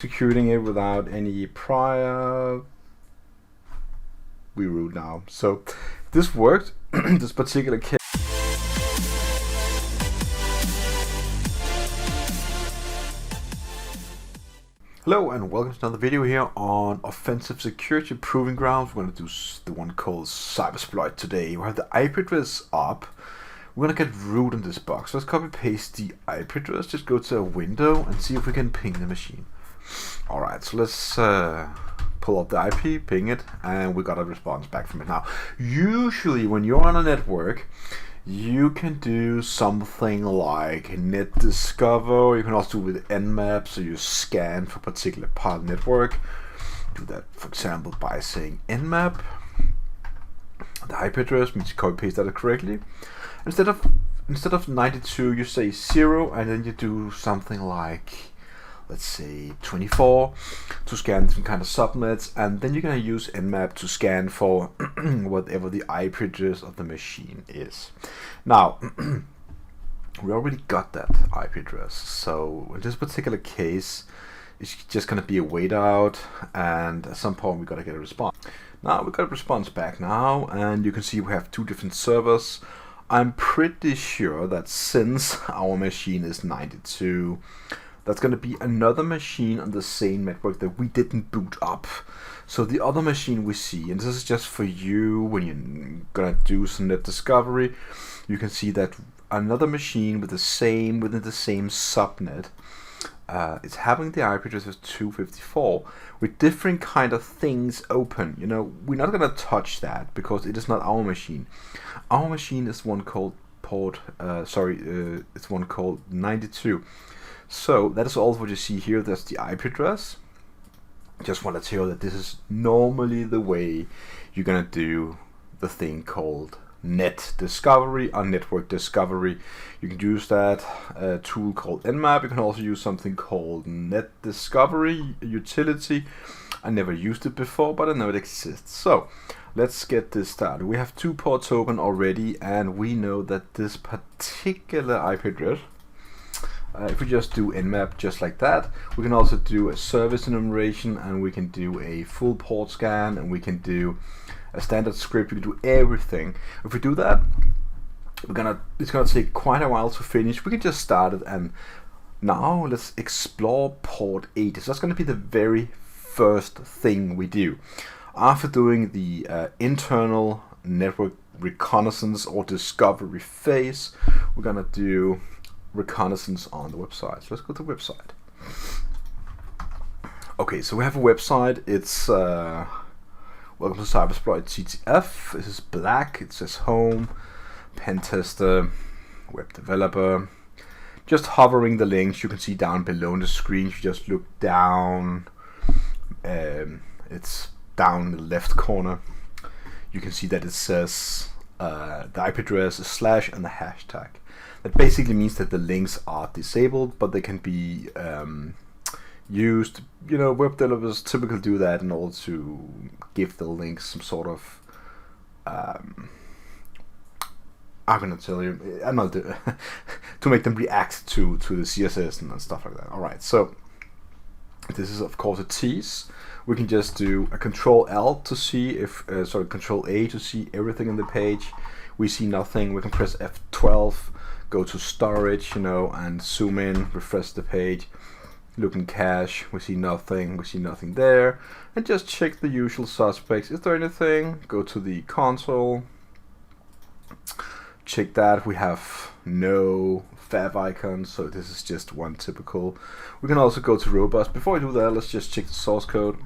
executing it without any prior. We root now. So this worked. This particular case. Hello and welcome to another video here on Offensive Security Proving Grounds. We're going to do the one called Cybersploit today. We have the IP address up. We're going to get root in this box. Let's copy paste the IP address. Just go to a window and see if we can ping the machine. Alright, so let's pull up the IP, ping it, and we got a response back from it. Now, usually when you're on a network, you can do something like net discover. You can also do with Nmap, so you scan for a particular part of the network. Do that, for example, by saying Nmap. The IP address means you copy paste that correctly. Instead of 92, you say 0, and then you do something like, let's say 24 to scan different kind of subnets, and then you're going to use Nmap to scan for whatever the IP address of the machine is. Now, we already got that IP address, so in this particular case, it's just going to be a wait out, and at some point we got to get a response. Now we got a response back now, and you can see we have two different servers. I'm pretty sure that since our machine is 92, that's going to be another machine on the same network that we didn't boot up. So the other machine we see, and this is just for you when you're going to do some net discovery, you can see that another machine with within the same subnet is having the IP address of 254 with different kind of things open. You know, we're not going to touch that because it is not our machine. Our machine is one called it's one called 92. So that is all what you see here. That's the IP address. Just want to tell you that this is normally the way you're gonna do the thing called net discovery or network discovery. You can use that tool called Nmap. You can also use something called net discovery utility. I never used it before, but I know it exists. So let's get this started. We have two ports open already, and we know that this particular IP address, if we just do Nmap just like that, we can also do a service enumeration, and we can do a full port scan, and we can do a standard script. We can do everything. If we do that, it's gonna take quite a while to finish. We can just start it, and now let's explore port 80. So that's gonna be the very first thing we do. After doing the internal network reconnaissance or discovery phase, we're gonna do reconnaissance on the website. So let's go to the website. Okay, so we have a website. It's welcome to Cybersploit CTF. This is black. It says home, pen tester, web developer. Just hovering the links you can see down below on the screen. You just look down. It's down in the left corner. You can see that it says the IP address is / and the hashtag. That basically means that the links are disabled, but they can be used. You know, web developers typically do that in order to give the links some sort of I'm gonna tell you, I'm not to make them react to the CSS and stuff like that. All right, so this is of course a tease. We can just do a Control L to see if Control A to see everything on the page. We see nothing. We can press F12. Go to storage, you know, and zoom in, refresh the page, look in cache, we see nothing there, and just check the usual suspects. Is there anything? Go to the console, check that. We have no fav icons, so this is just one typical. We can also go to robust. Before we do that, let's just check the source code.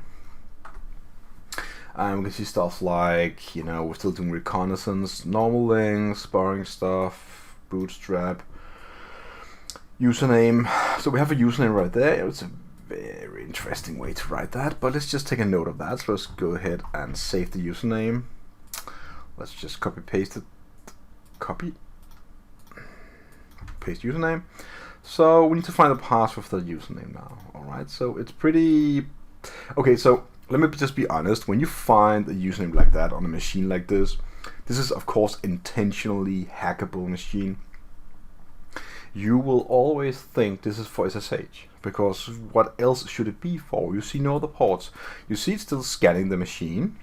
And we can see stuff like, you know, we're still doing reconnaissance, normal links, borrowing stuff, bootstrap, username. So we have a username right there. It's a very interesting way to write that, but let's just take a note of that. So let's go ahead and save the username. Let's just copy paste it. Copy, paste username. So we need to find the password for the username now. All right, so it's pretty okay. So let me just be honest. When you find a username like that on a machine like this is of course intentionally hackable machine. you will always think this is for SSH, because what else should it be for? You see no other ports. You see it's still scanning the machine,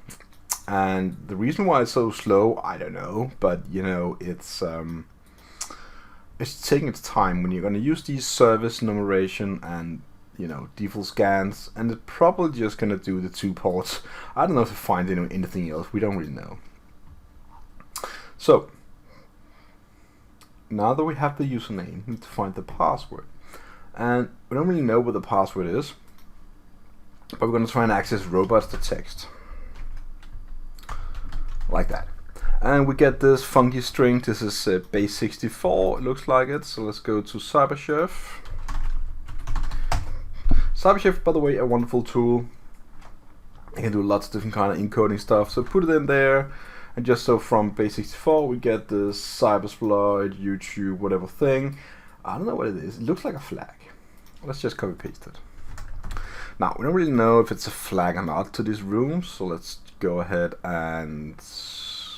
and the reason why it's so slow, I don't know, but you know, it's taking its time when you're going to use these service enumeration and, you know, default scans, and it's probably just going to do the 2 ports. I don't know if it finds anything else. We don't really know. So now that we have the username, we need to find the password, and we don't really know what the password is, but we're going to try and access robots.txt like that. And we get this funky string. This is base 64, it looks like it. So let's go to Cyberchef. Cyberchef, by the way, a wonderful tool. You can do lots of different kind of encoding stuff. So put it in there, and just so from base 64 we get this Cybersploit, YouTube, whatever thing. I don't know what it is. It looks like a flag. Let's just copy paste it. Now we don't really know if it's a flag or not to these rooms. So let's go ahead and,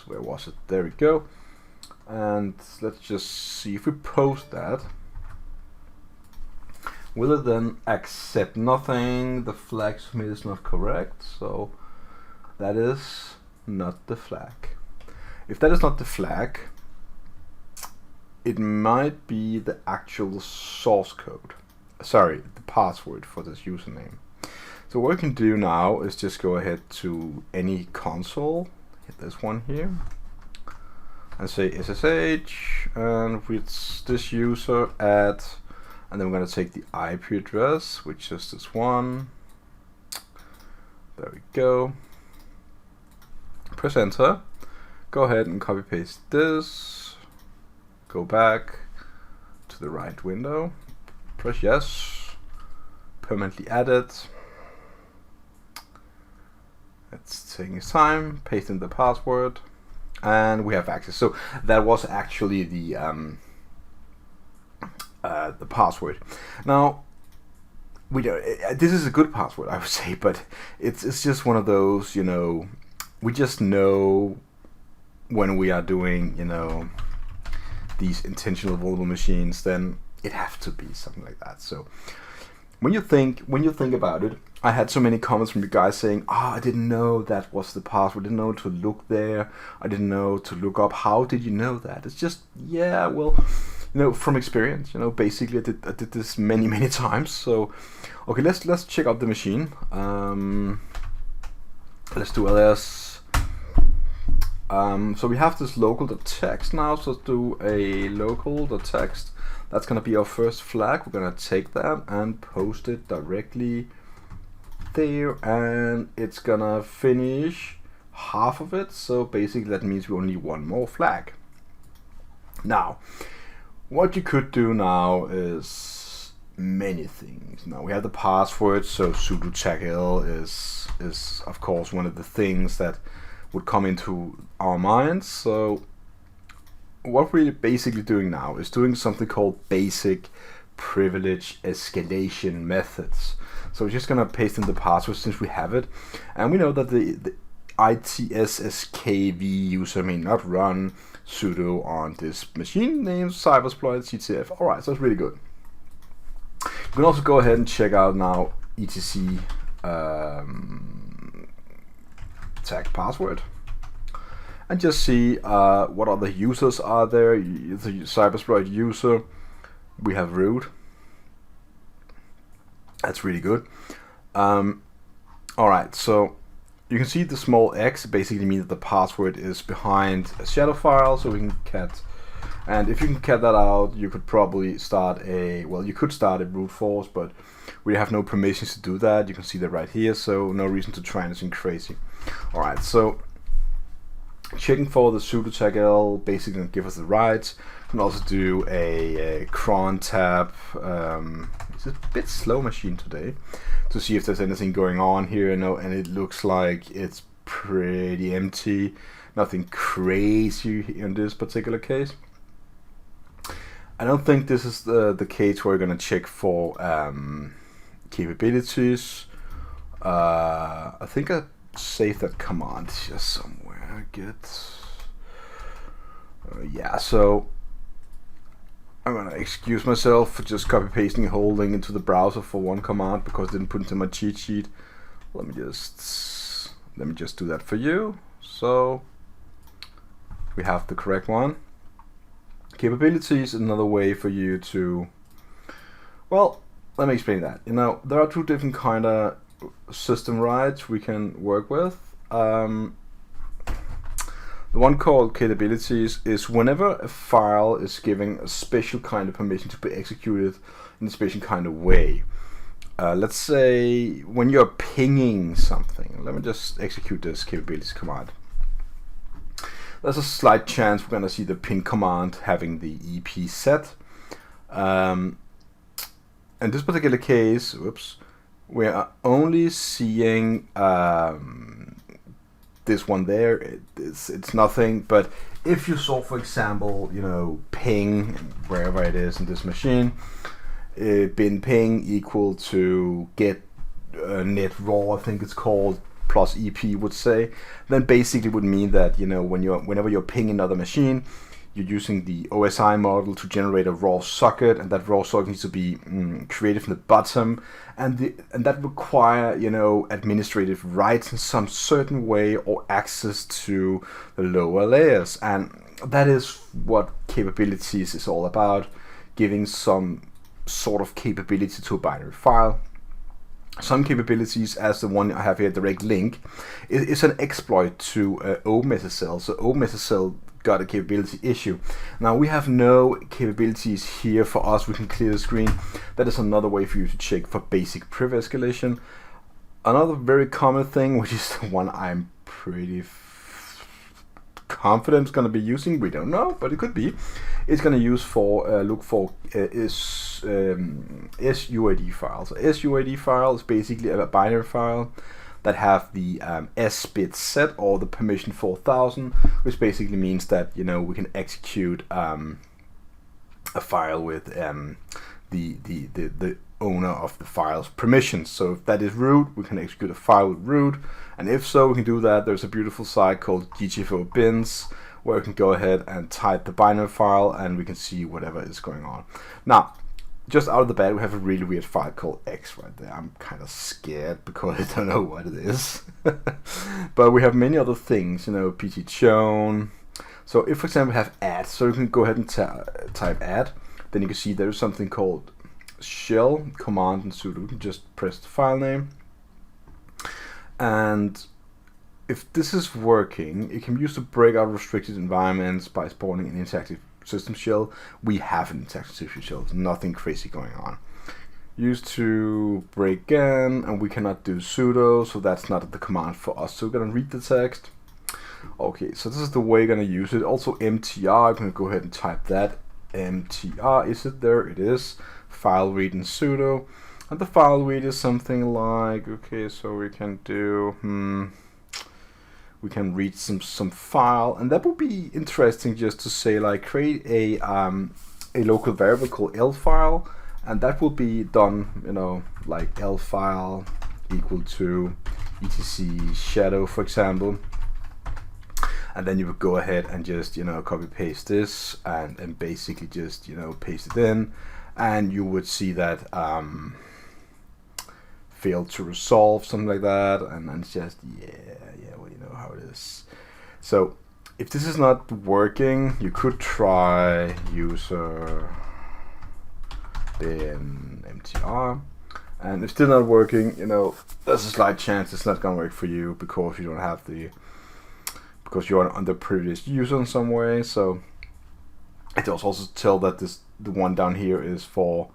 where was it? There we go. And let's just see if we post that. Will it then accept nothing? The flag submit is not correct. So that is not the flag. If that is not the flag, it might be the actual source code. Sorry, the password for this username. So what we can do now is just go ahead to any console, hit this one here, and say SSH, and with this user add, and then we're going to take the IP address, which is this one. There we go. Press enter. Go ahead and copy paste this. Go back to the right window. Press yes. Permanently add it. It's taking its time. Paste in the password, and we have access. So that was actually the password. Now we don't. This is a good password, I would say, but it's just one of those. You know, we just know when we are doing, you know, these intentional vulnerable machines, then it have to be something like that. So when you think about it, I had so many comments from you guys saying, I didn't know that was the password, I didn't know to look there, I didn't know to look up. How did you know that? It's just, yeah, well, you know, from experience, you know, basically I did this many times. So okay, let's check out the machine. Let's do ls. So we have this local.txt now, so let's do a local.txt. That's gonna be our first flag. We're gonna take that and post it directly there, and it's gonna finish half of it. So basically that means we only need one more flag. Now, what you could do now is many things. Now we have the password, so sudo tagl is of course one of the things that would come into our minds. So what we're basically doing now is doing something called basic privilege escalation methods. So we're just gonna paste in the password since we have it, and we know that the ITSSKV user may not run sudo on this machine named Cybersploit CTF. Alright, so it's really good. You can also go ahead and check out now etc tag password and just see what other users are there. The Cybersploit user, we have root. That's really good. Alright, so you can see the small x basically means that the password is behind a shadow file, so we can cat. And if you can cat that out, you could probably start a, well, you could start a brute force, but we have no permissions to do that. You can see that right here, so no reason to try anything crazy. Alright, so checking for the sudo tagl basically gonna give us the rights. You can also do a cron tab. It's a bit slow machine today, to see if there's anything going on here. No, and it looks like it's pretty empty. Nothing crazy in this particular case. I don't think this is the case where we're gonna check for capabilities. I think I saved that command here somewhere. Get yeah. So I'm gonna excuse myself for just copy pasting a whole link into the browser for one command because I didn't put it into my cheat sheet. Let me just do that for you. So we have the correct one. Capabilities is another way for you to, well, let me explain that. You know, there are two different kind of system rights we can work with. The one called capabilities is whenever a file is giving a special kind of permission to be executed in a special kind of way. Let's say when you're pinging something. Let me just execute this capabilities command. There's a slight chance we're going to see the ping command having the EP set. In this particular case, we are only seeing this one there. It's nothing, but if you saw, for example, you know, ping wherever it is in this machine, bin ping equal to get net raw, I think it's called, plus EP would say, then basically would mean that, you know, whenever you're pinging another machine, you're using the OSI model to generate a raw socket, and that raw socket needs to be created from the bottom, and that require, you know, administrative rights in some certain way or access to the lower layers, and that is what capabilities is all about, giving some sort of capability to a binary file. Some capabilities, as the one I have here, direct link, is an exploit to OpenSSL. So OpenSSL got a capability issue. Now we have no capabilities here for us. We can clear the screen. That is another way for you to check for basic priv escalation. Another very common thing, which is the one I'm pretty confident is going to be using, we don't know, but it could be, it's going to use for look for SUID files. So SUID file is basically a binary file that have the S bit set, or the permission 4000, which basically means that, you know, we can execute a file with the owner of the file's permissions. So if that is root, we can execute a file with root, and if so, we can do that. There's a beautiful site called GTFO bins where we can go ahead and type the binary file and we can see whatever is going on. Now, just out of the bat, we have a really weird file called X right there. I'm kind of scared because I don't know what it is. But we have many other things, you know, PT chown. So if, for example, we have add, so you can go ahead and type add, then you can see there's something called shell command and sudo. We can just press the file name, and if this is working, it can be used to break out restricted environments by spawning an interactive system shell. We have an interactive system shell. There's nothing crazy going on. Used to break in, and we cannot do sudo, so that's not the command for us. So we're gonna read the text. Okay, so this is the way you're gonna use it. Also mtr, I'm gonna go ahead and type that. mtr, is it there? It is. File read in sudo, and the file read is something like, okay, so we can do we can read some file, and that would be interesting just to say, like, create a local variable called L file, and that will be done, you know, like L file equal to etc shadow, for example, and then you would go ahead and just, you know, copy paste this and basically just, you know, paste it in, and you would see that failed to resolve, something like that, and it's just, well, you know how it is. So if this is not working, you could try user bin mtr, and if still not working, you know, there's a slight chance it's not gonna work for you because you don't have because you're an underprivileged user in some way. So it does also tell that the one down here is for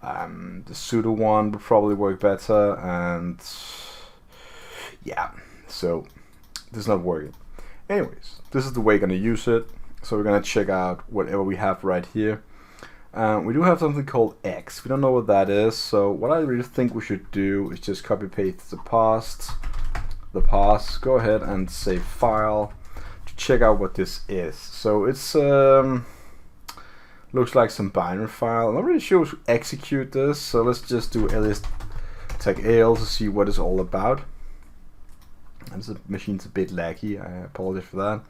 the sudo one would probably work better, and yeah, so this is not working. Anyways, this is the way you're gonna use it. So we're gonna check out whatever we have right here. We do have something called X. We don't know what that is, so what I really think we should do is just copy paste the path, go ahead and save file to check out what this is. So it's looks like some binary file. I'm not really sure to execute this, so let's just do ls tag al to see what it's all about. And the machine's a bit laggy, I apologize for that.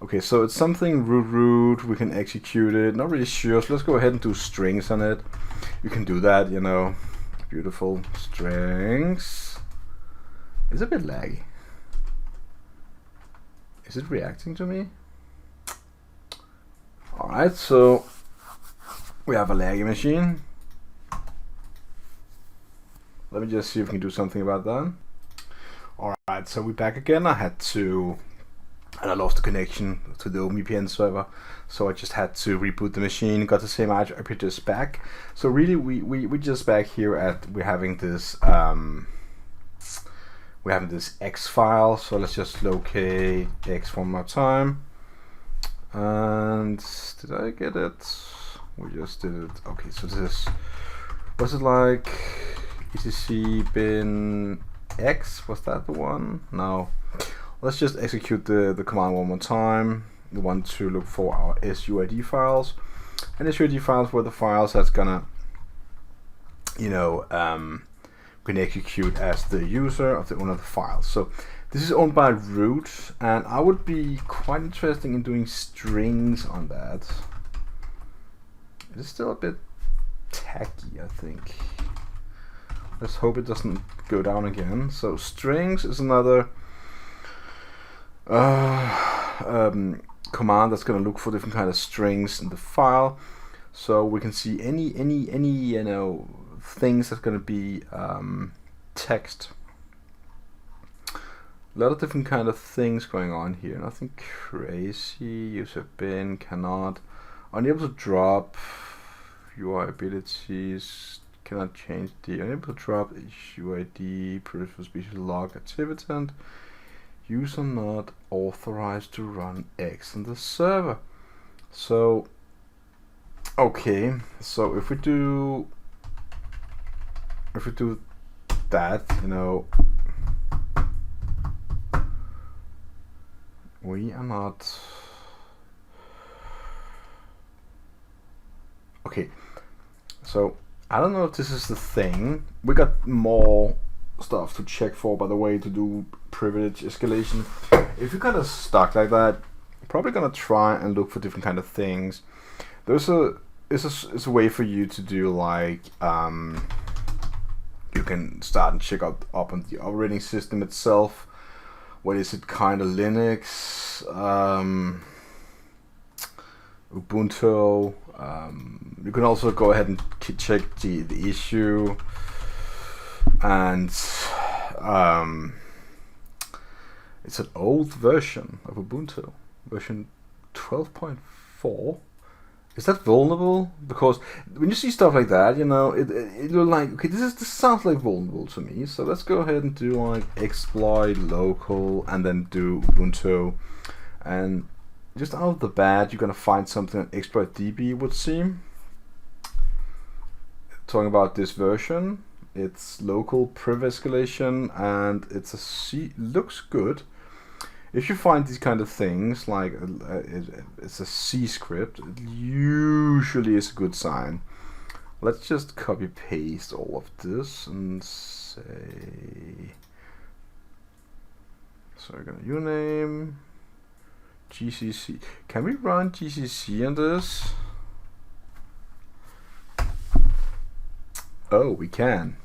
Okay, so it's something root, we can execute it, not really sure, so let's go ahead and do strings on it. You can do that, you know, beautiful strings. It's a bit laggy. Is it reacting to me? Alright, so we have a laggy machine. Let me just see if we can do something about that. Alright, so we're back again. I lost the connection to the VPN server, so I just had to reboot the machine, got the same IP address back. So really we just back here at we're having this X file, so let's just locate X one more time. And did I get it? We just did it. Okay, so this was it like etc bin X, was that the one? No. Let's just execute the command one more time. We want to look for our SUID files. And SUID files were the files that's gonna, you know, can execute as the user of the owner of the file. So this is owned by root, and I would be quite interested in doing strings on that. It's still a bit tacky, I think. Let's hope it doesn't go down again. So strings is another command that's going to look for different kind of strings in the file. So we can see any you know things that's going to be text. A lot of different kind of things going on here. Nothing crazy. User bin cannot. Unable to drop UI abilities. Cannot change the unable to drop UID, peripheral species log activitant. User not authorized to run X on the server. So okay, so if we do that, you know, we are not okay. So I don't know if this is the thing. We got more stuff to check for, by the way, to do privilege escalation. If you're kind of stuck like that, you're probably gonna try and look for different kind of things. There's a way for you to do like you can start and check out up on the operating system itself. What is it? Kind of Linux, Ubuntu. You can also go ahead and check the issue, and it's an old version of Ubuntu, version 12.4. Is that vulnerable? Because when you see stuff like that, you know, you're like, okay, this sounds like vulnerable to me. So let's go ahead and do like exploit local and then do Ubuntu, and just out of the bat, you're gonna find something on exploit DB would seem. Talking about this version, it's local priv escalation, and it's a C. Looks good. If you find these kind of things, like it's a C script, it usually is a good sign. Let's just copy paste all of this and say, so we're gonna uname GCC. Can we run GCC on this? Oh, we can.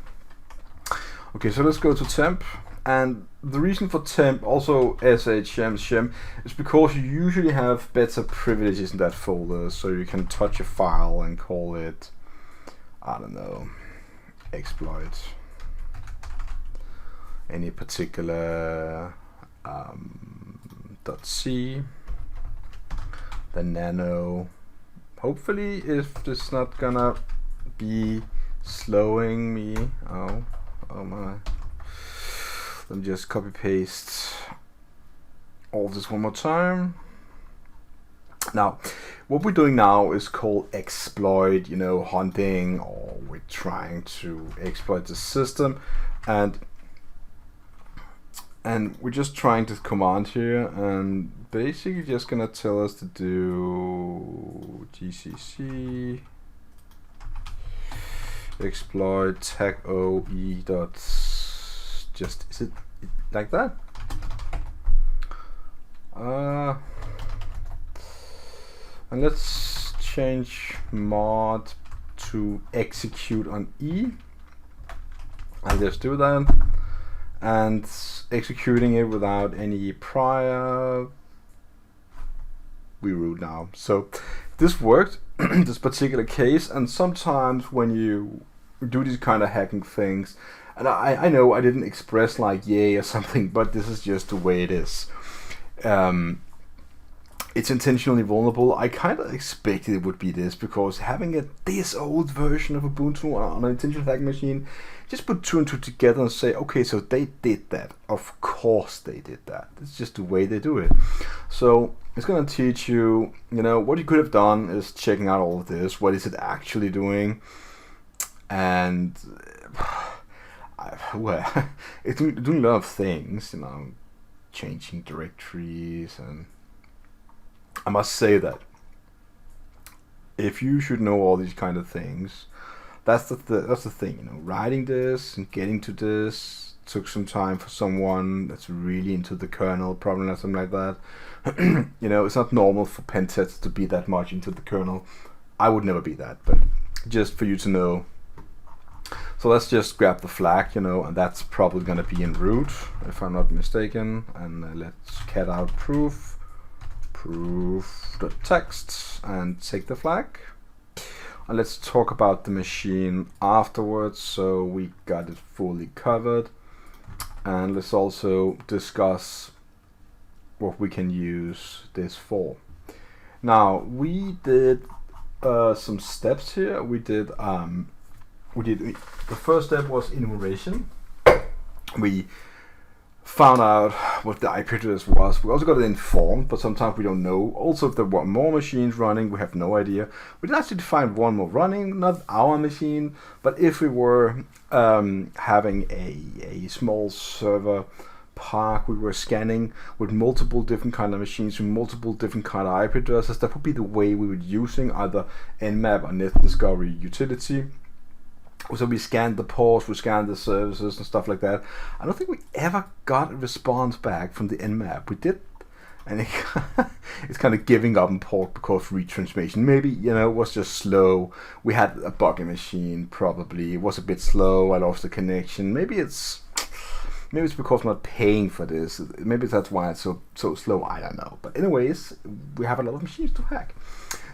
Okay, so let's go to temp. And the reason for temp, also shim, is because you usually have better privileges in that folder, so you can touch a file and call it, I don't know, exploit any particular .c, then nano. Hopefully, if this is not gonna be slowing me. Oh my. Let me just copy paste all this one more time. Now, what we're doing now is called exploit, you know, hunting, or we're trying to exploit the system, and we're just trying this command here, and basically just gonna tell us to do GCC exploit tag OE dot. Just, is it like that? And let's change mod to execute on E. I'll just do that. And executing it without any prior, we root now. So this worked in this particular case, and sometimes when you do these kind of hacking things, and I know I didn't express like yay or something, but this is just the way it is. It's intentionally vulnerable. I kind of expected it would be this, because having this old version of Ubuntu on an intentional hacking machine, just put 2 and 2 together and say, okay, so they did that. Of course they did that. It's just the way they do it. So it's going to teach you, what you could have done is checking out all of this. What is it actually doing? And well, it's doing a lot of things, changing directories, and I must say that if you should know all these kind of things, that's the thing. Writing this and getting to this took some time for someone that's really into the kernel, probably or something like that. It's not normal for pen testers to be that much into the kernel. I would never be that, but just for you to know. So let's just grab the flag, and that's probably going to be in root, if I'm not mistaken. And let's cat out proof the text and take the flag. And let's talk about the machine afterwards, so we got it fully covered. And let's also discuss what we can use this for. Now we did some steps here. We did the first step was enumeration. We found out what the IP address was. We also got it informed, but sometimes we don't know. Also, if there were more machines running, we have no idea. We did actually find one more running, not our machine, but if we were having a small server park, we were scanning with multiple different kind of machines with multiple different kind of IP addresses, that would be the way we would using either Nmap or Net Discovery utility. So we scanned the ports, we scanned the services and stuff like that. I don't think we ever got a response back from the Nmap. We did, and it's kind of giving up on port because retransmission. Maybe, it was just slow. We had a buggy machine, probably. It was a bit slow. I lost the connection. Maybe it's because I'm not paying for this. Maybe that's why it's so slow. I don't know. But anyways, we have a lot of machines to hack.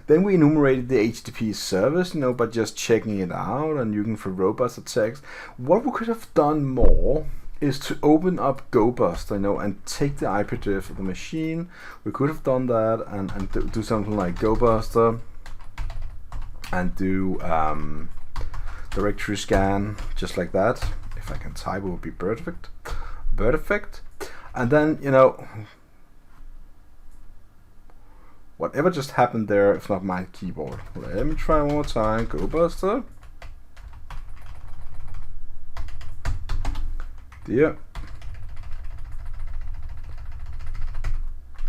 Then we enumerated the HTTP service, by just checking it out and using for robust attacks. What we could have done more is to open up GoBuster, and take the IP address of the machine. We could have done that and do something like GoBuster and do directory scan, just like that. If I can type, it would be perfect. And then, whatever just happened there, it's not my keyboard. Let me try one more time. GoBuster. There.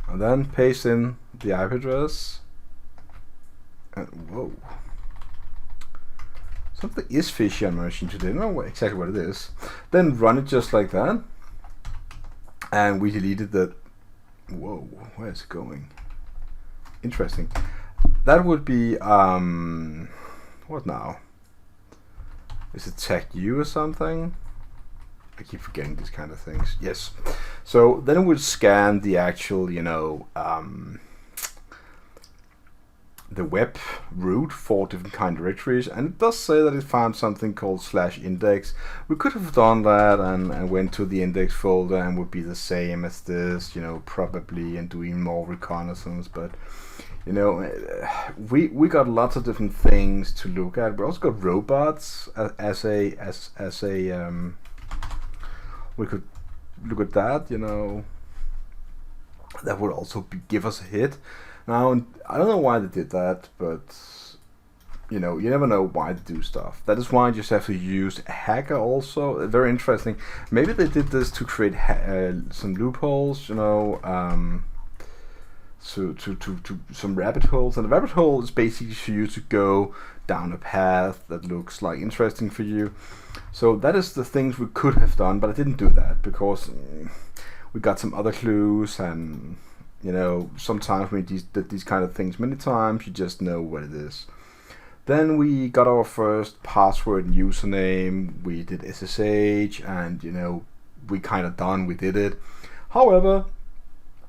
And then paste in the IP address. And whoa. Something is fishy on my machine today. I don't know exactly what it is. Then run it just like that. And we deleted the... Whoa, where is it going? Interesting. That would be what now? Is it TechU or something? I keep forgetting these kind of things. Yes. So then it would scan the actual, the web root for different kind of directories, and it does say that it found something called /index. We could have done that and went to the index folder and would be the same as this, probably, and doing more reconnaissance, but we got lots of different things to look at. We also got robots as a we could look at that, that would also give us a hit. Now, I don't know why they did that, but you never know why they do stuff. That is why you just have to use a hacker also. Very interesting. Maybe they did this to create some loopholes, to some rabbit holes. And the rabbit hole is basically for you to go down a path that looks like interesting for you. So that is the things we could have done, but I didn't do that because we got some other clues, and You know, sometimes when you did these kind of things many times, you just know what it is. Then we got our first password and username. We did SSH, and you know, we kind of done. We did it. However,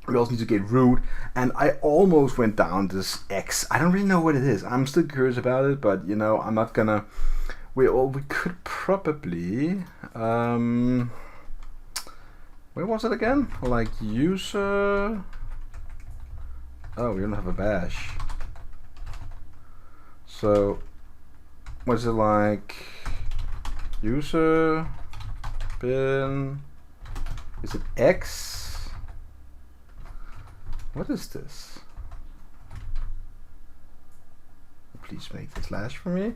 we also need to get root, and I almost went down this X. I don't really know what it is. I'm still curious about it, but you know, I'm not gonna. We could probably. Where was it again? Like user. Oh, we don't have a bash. So, what's it like? User bin. Is it X? What is this? Please make the slash for me.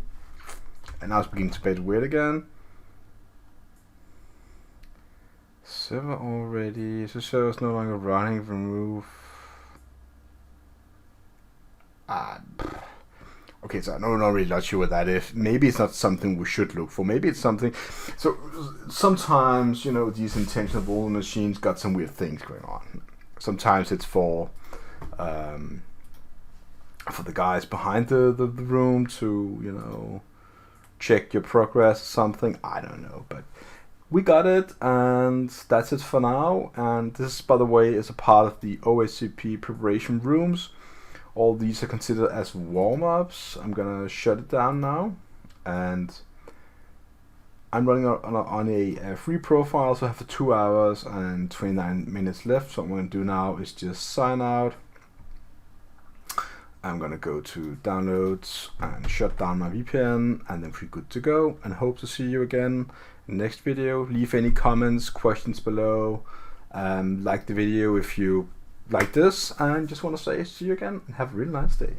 And now it's beginning to get weird again. Server already. So server is no longer running. Remove. Okay, so I'm not really not sure what that is. Maybe it's not something we should look for. Maybe it's something. So sometimes, you know, these intentional vulnerable machines got some weird things going on. Sometimes it's for the guys behind the room to, you know, check your progress or something. I don't know, but we got it, and that's it for now. And this, by the way, is a part of the OSCP preparation rooms. All these are considered as warm-ups. I'm gonna shut it down now, and I'm running on a free profile, so I have 2 hours and 29 minutes left. So what I'm gonna do now is just sign out. I'm gonna go to downloads and shut down my VPN, and then we're good to go. And hope to see you again in the next video. Leave any comments, questions below. Like the video if you like this, and just want to say see you again and have a really nice day.